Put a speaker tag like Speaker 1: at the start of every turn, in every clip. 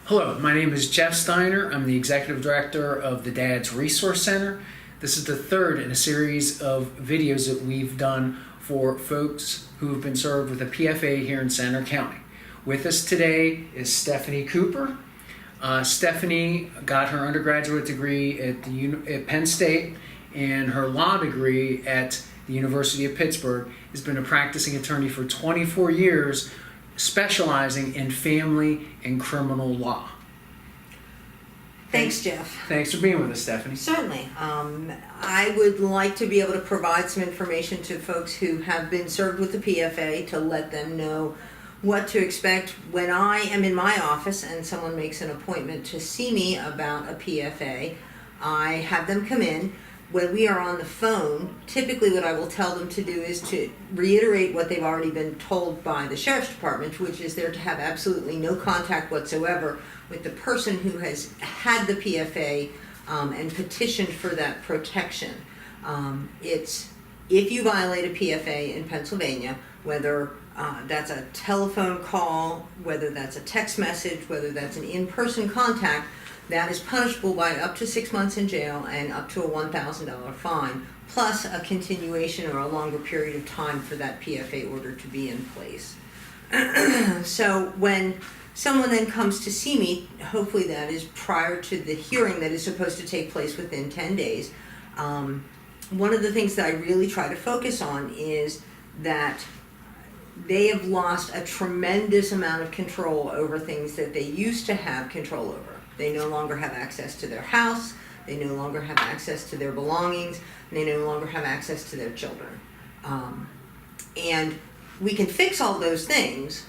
Speaker 1: Hello, my name is Jeff Steiner. I'm the Executive Director of the Dad's Resource Center. This is the third in a series of videos that we've done for folks who have been served with a PFA here in Center County. With us today is Stephanie Cooper. Stephanie got her undergraduate degree at Penn State and her law degree at the University of Pittsburgh. Has been a practicing attorney for 24 years, specializing in family and criminal law.
Speaker 2: Thanks, Jeff.
Speaker 1: Thanks for being with us, Stephanie.
Speaker 2: Certainly. I would like to be able to provide some information to folks who have been served with the PFA to let them know what to expect when I am in my office and someone makes an appointment to see me about a PFA. I have them come in. When we are on the phone, typically what I will tell them to do is to reiterate what they've already been told by the Sheriff's Department, which is they're to have absolutely no contact whatsoever with the person who has had the PFA and petitioned for that protection. It's if you violate a PFA in Pennsylvania, whether that's a telephone call, whether that's a text message, whether that's an in-person contact, that is punishable by up to 6 months in jail and up to a $1,000 fine, plus a continuation or a longer period of time for that PFA order to be in place. So when someone then comes to see me, hopefully that is prior to the hearing that is supposed to take place within 10 days. One of the things that I really try to focus on is that they have lost a tremendous amount of control over things that they used to have control over. They no longer have access to their house, they no longer have access to their belongings, and they no longer have access to their children. And we can fix all those things,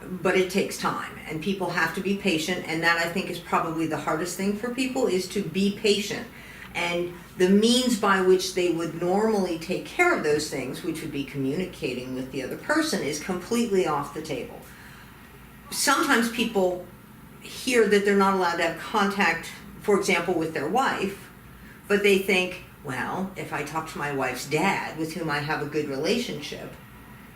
Speaker 2: but it takes time, and people have to be patient, and that I think is probably the hardest thing for people, is to be patient. And the means by which they would normally take care of those things, which would be communicating with the other person, is completely off the table. Sometimes people hear that they're not allowed to have contact, for example, with their wife, but they think, well, if I talk to my wife's dad, with whom I have a good relationship,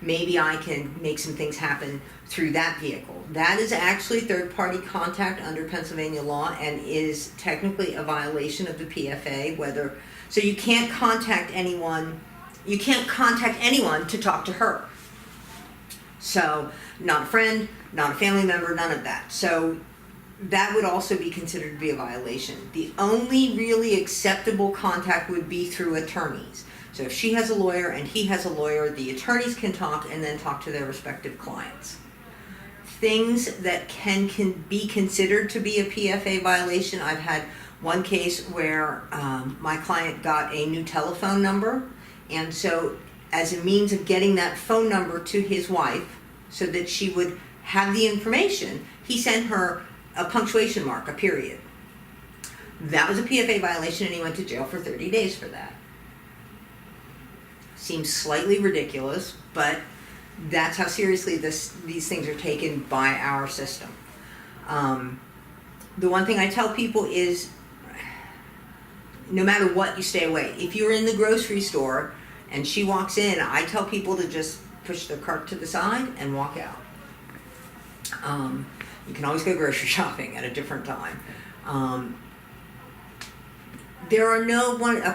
Speaker 2: maybe I can make some things happen through that vehicle. That is actually third-party contact under Pennsylvania law and is technically a violation of the PFA. So you can't contact anyone. You can't contact anyone to talk to her. So not a friend, not a family member, none of that. So that would also be considered to be a violation. The only really acceptable contact would be through attorneys. So if she has a lawyer and he has a lawyer, the attorneys can talk and then talk to their respective clients. Things that can be considered to be a PFA violation, I've had one case where my client got a new telephone number, and so as a means of getting that phone number to his wife so that she would have the information, he sent her a punctuation mark, a period. That was a PFA violation, and he went to jail for 30 days for that. Seems slightly ridiculous, but that's how seriously these things are taken by our system. The one thing I tell people is, no matter what, you stay away. If you're in the grocery store and she walks in, I tell people to just push their cart to the side and walk out. You can always go grocery shopping at a different time. A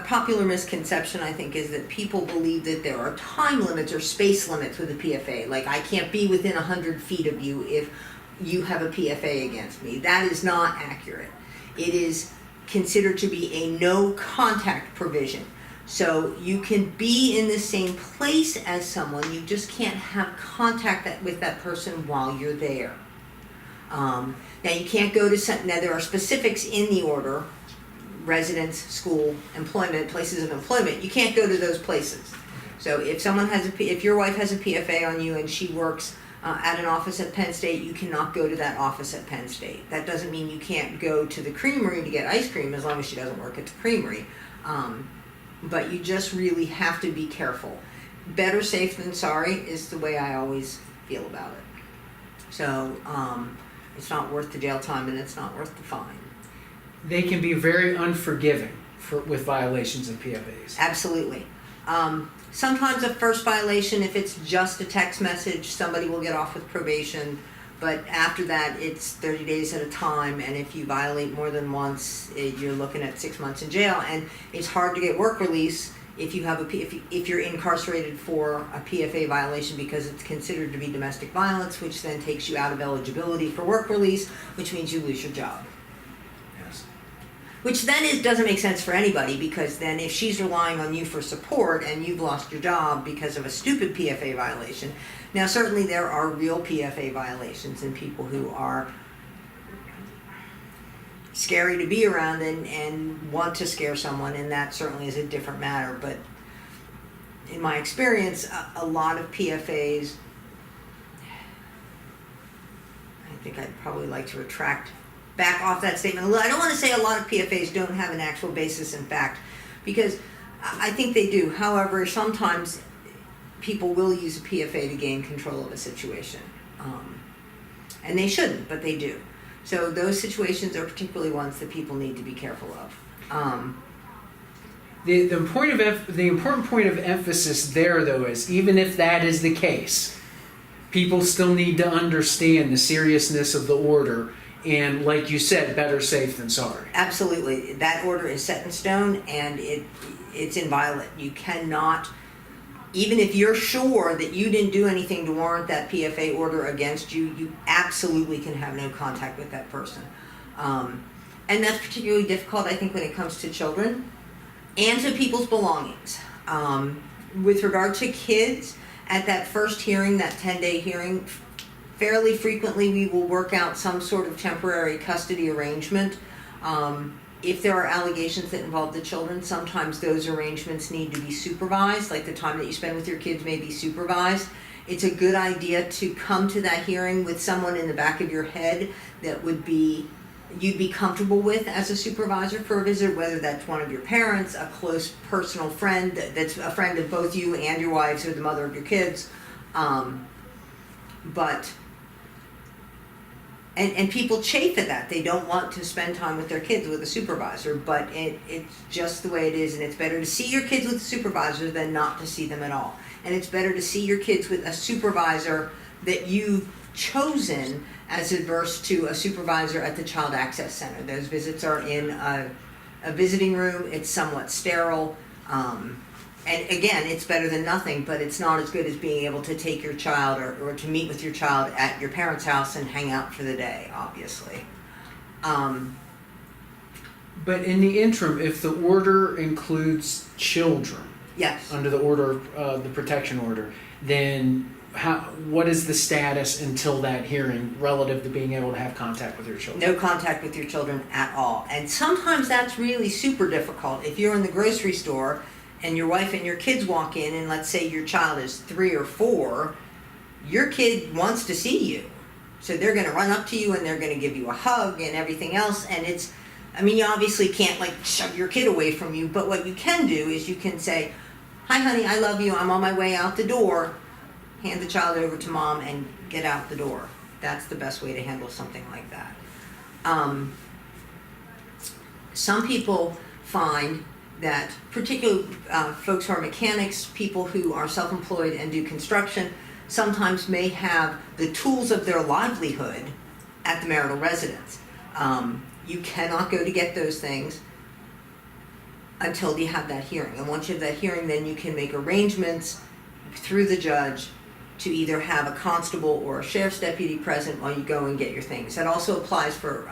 Speaker 2: popular misconception, I think, is that people believe that there are time limits or space limits with a PFA. Like, I can't be within 100 feet of you if you have a PFA against me. That is not accurate. It is considered to be a no contact provision. So you can be in the same place as someone, you just can't have contact with that person while you're there. Now you can't go to now there are specifics in the order: residence, school, employment, places of employment. You can't go to those places. So if your wife has a PFA on you and she works at an office at Penn State, you cannot go to that office at Penn State. That doesn't mean you can't go to the creamery to get ice cream as long as she doesn't work at the creamery. But you just really have to be careful. Better safe than sorry is the way I always feel about it. So it's not worth the jail time and it's not worth the fine.
Speaker 1: They can be very unforgiving with violations of PFAs.
Speaker 2: Absolutely. Sometimes a first violation, if it's just a text message, somebody will get off with probation But after that, it's 30 days at a time, and if you violate more than once, you're looking at 6 months in jail. And it's hard to get work release if you have if you're incarcerated for a PFA violation, because it's considered to be domestic violence, which then takes you out of eligibility for work release, which means you lose your job.
Speaker 1: Yes.
Speaker 2: Which then doesn't make sense for anybody, because then if she's relying on you for support and you've lost your job because of a stupid PFA violation. Now certainly there are real PFA violations and people who are scary to be around and want to scare someone, and that certainly is a different matter. But in my experience, a lot of PFAs, I think I'd probably like to back off that statement a little. I don't want to say a lot of PFAs don't have an actual basis in fact, because I think they do. However, sometimes people will use a PFA to gain control of a situation. And they shouldn't, but they do. So those situations are particularly ones that people need to be careful of.
Speaker 1: The important point of emphasis there, though, is even if that is the case, people still need to understand the seriousness of the order. And like you said, better safe than sorry.
Speaker 2: Absolutely. That order is set in stone, and it's inviolate. You cannot, even if you're sure that you didn't do anything to warrant that PFA order against you, you absolutely can have no contact with that person. And that's particularly difficult, I think, when it comes to children and to people's belongings. With regard to kids, at that first hearing, that 10-day hearing, fairly frequently we will work out some sort of temporary custody arrangement. If there are allegations that involve the children, sometimes those arrangements need to be supervised, like the time that you spend with your kids may be supervised. It's a good idea to come to that hearing with someone in the back of your head that you'd be comfortable with as a supervisor for a visit, whether that's one of your parents, a close personal friend that's a friend of both you and your wives, or the mother of your kids. And people chafe at that. They don't want to spend time with their kids with a supervisor, but it's just the way it is, and it's better to see your kids with a supervisor than not to see them at all. And it's better to see your kids with a supervisor that you've chosen as adverse to a supervisor at the Child Access Center. Those visits are in a visiting room. It's somewhat sterile. And again, it's better than nothing, but it's not as good as being able to take your child or to meet with your child at your parents' house and hang out for the day, obviously.
Speaker 1: But in the interim, if the order includes children,
Speaker 2: yes,
Speaker 1: under the order, the protection order, then what is the status until that hearing relative to being able to have contact with your children?
Speaker 2: No contact with your children at all. And sometimes that's really super difficult. If you're in the grocery store and your wife and your kids walk in, and let's say your child is 3 or 4, your kid wants to see you. So they're going to run up to you and they're going to give you a hug and everything else. And you obviously can't like shove your kid away from you, but what you can do is you can say, "Hi honey, I love you, I'm on my way out the door." Hand the child over to mom and get out the door. That's the best way to handle something like that. Some people find that, particularly folks who are mechanics, people who are self-employed and do construction, sometimes may have the tools of their livelihood at the marital residence. You cannot go to get those things until you have that hearing. And once you have that hearing, then you can make arrangements through the judge to either have a constable or a sheriff's deputy present while you go and get your things. That also applies for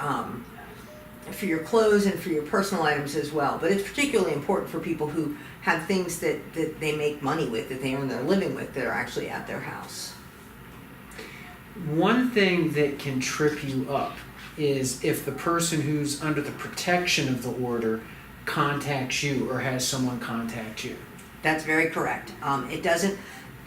Speaker 2: your clothes and for your personal items as well. But it's particularly important for people who have things that they make money with, that they earn their living with, that are actually at their house.
Speaker 1: One thing that can trip you up is if the person who's under the protection of the order contacts you or has someone contact you.
Speaker 2: That's very correct. It doesn't,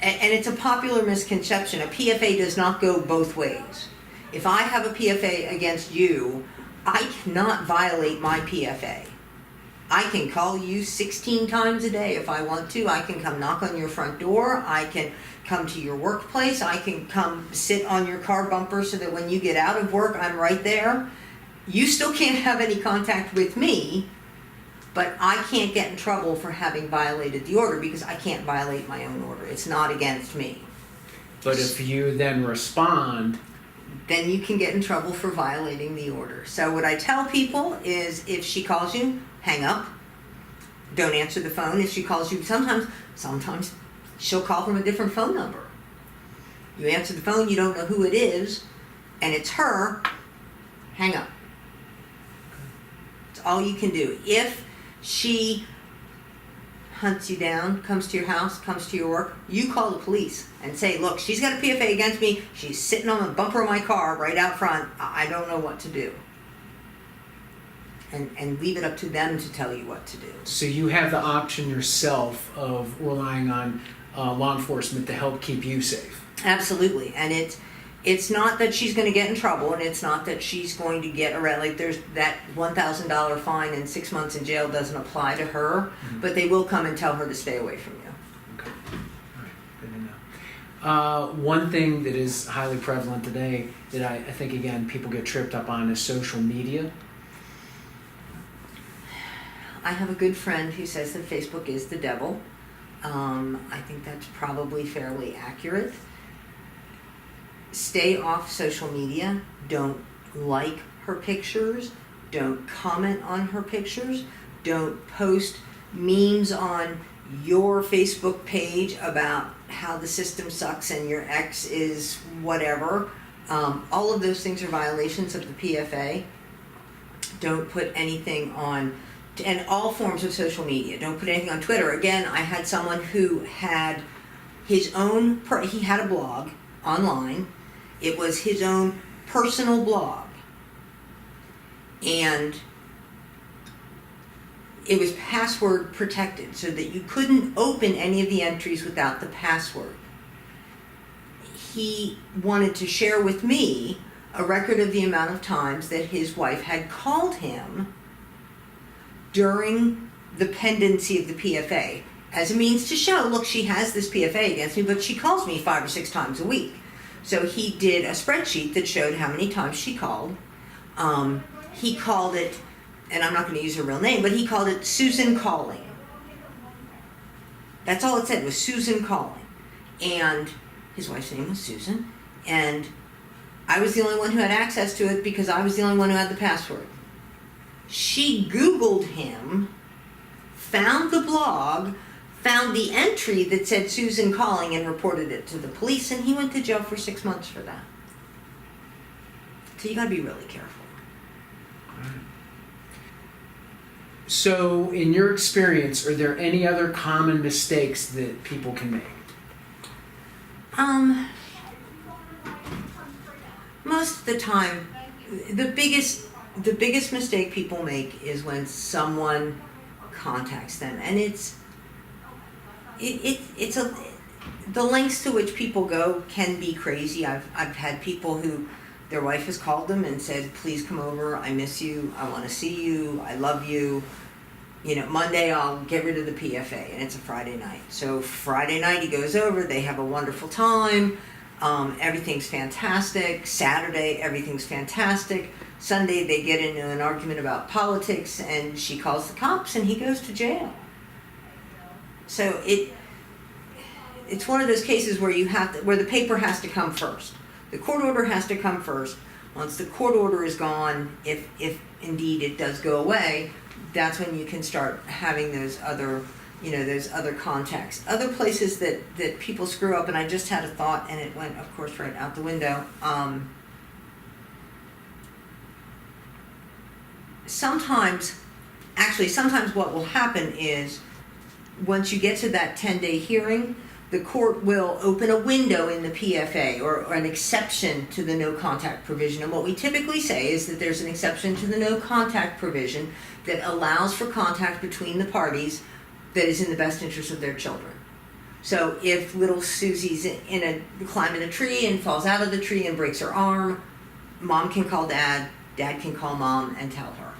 Speaker 2: and it's a popular misconception. A PFA does not go both ways. If I have a PFA against you, I cannot violate my PFA. I can call you 16 times a day if I want to. I can come knock on your front door. I can come to your workplace. I can come sit on your car bumper so that when you get out of work, I'm right there. You still can't have any contact with me, but I can't get in trouble for having violated the order because I can't violate my own order. It's not against me.
Speaker 1: But if you then respond
Speaker 2: then you can get in trouble for violating the order. So what I tell people is, if she calls you, hang up. Don't answer the phone. If she calls you, sometimes she'll call from a different phone number. You answer the phone, you don't know who it is, and it's her, hang up. It's all you can do. If she hunts you down, comes to your house, comes to your work, you call the police and say, look, she's got a PFA against me. She's sitting on the bumper of my car right out front. I don't know what to do. And leave it up to them to tell you what to do.
Speaker 1: So you have the option yourself of relying on law enforcement to help keep you safe.
Speaker 2: Absolutely. And it's not that she's going to get in trouble, and it's not that she's going to get arrested. Like, there's that $1,000 fine and 6 months in jail doesn't apply to her, but they will come and tell her to stay away from you.
Speaker 1: Okay. All right. Good to know. One thing that is highly prevalent today that I think, again, people get tripped up on is social media.
Speaker 2: I have a good friend who says that Facebook is the devil. I think that's probably fairly accurate. Stay off social media. Don't like her pictures. Don't comment on her pictures. Don't post memes on your Facebook page about how the system sucks and your ex is whatever. All of those things are violations of the PFA. Don't put anything on, and all forms of social media. Don't put anything on Twitter. Again, I had someone who had his own, he had a blog online. It was his own personal blog. And it was password protected so that you couldn't open any of the entries without the password. He wanted to share with me a record of the amount of times that his wife had called him during the pendency of the PFA as a means to show, look, she has this PFA against me, but she calls me 5 or 6 times a week. So he did a spreadsheet that showed how many times she called. He called it, and I'm not going to use her real name, but he called it Susan Calling. That's all it said, was Susan Calling. And his wife's name was Susan. And I was the only one who had access to it because I was the only one who had the password. She Googled him, found the blog, found the entry that said Susan Calling, and reported it to the police, and he went to jail for 6 months for that. So you gotta be really careful.
Speaker 1: So in your experience, are there any other common mistakes that people can make?
Speaker 2: Most of the time, the biggest mistake people make is when someone contacts them, and the lengths to which people go can be crazy. I've had people who their wife has called them and said, please come over, I miss you, I want to see you, I love you. Monday I'll get rid of the PFA, and it's a Friday night. So Friday night he goes over, they have a wonderful time, everything's fantastic. Saturday, everything's fantastic. Sunday they get into an argument about politics, and she calls the cops, and he goes to jail. So it's one of those cases where where the paper has to come first. The court order has to come first. Once the court order is gone, if indeed it does go away, that's when you can start having those other contacts. Other places that people screw up, and I just had a thought, and it went, of course, right out the window. Sometimes what will happen is, once you get to that 10-day hearing, the court will open a window in the PFA or an exception to the no contact provision. And what we typically say is that there's an exception to the no contact provision that allows for contact between the parties that is in the best interest of their children. So if little Susie's climbing a tree and falls out of the tree and breaks her arm, mom can call dad, dad can call mom and tell her.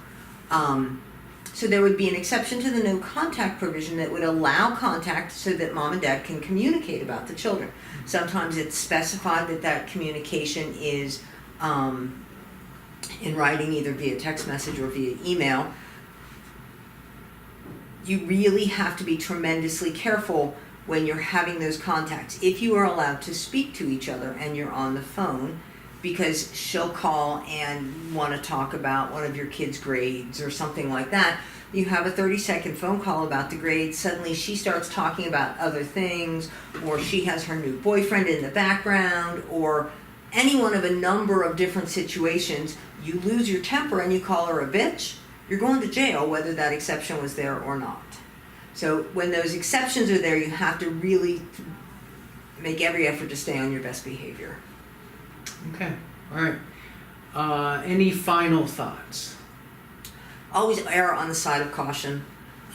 Speaker 2: So there would be an exception to the no contact provision that would allow contact so that mom and dad can communicate about the children. Sometimes it's specified that communication is in writing, either via text message or via email. You really have to be tremendously careful when you're having those contacts. If you are allowed to speak to each other and you're on the phone, because she'll call and want to talk about one of your kids' grades or something like that. You have a 30-second phone call about the grades. Suddenly she starts talking about other things, or she has her new boyfriend in the background, or any one of a number of different situations. You lose your temper and you call her a bitch. You're going to jail whether that exception was there or not. So when those exceptions are there, you have to really make every effort to stay on your best behavior.
Speaker 1: Okay, all right. Any final thoughts?
Speaker 2: Always err on the side of caution.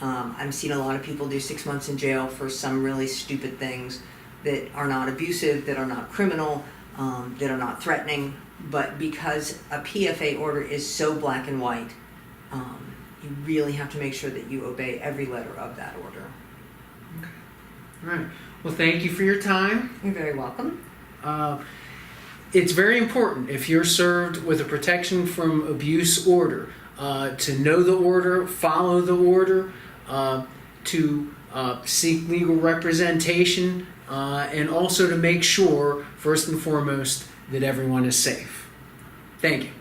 Speaker 2: I've seen a lot of people do 6 months in jail for some really stupid things that are not abusive, that are not criminal, that are not threatening. But because a PFA order is so black and white, you really have to make sure that you obey every letter of that order.
Speaker 1: Okay. All right. Well, thank you for your time.
Speaker 2: You're very welcome.
Speaker 1: It's very important, if you're served with a protection from abuse order, to know the order, follow the order, to seek legal representation, and also to make sure, first and foremost, that everyone is safe. Thank you.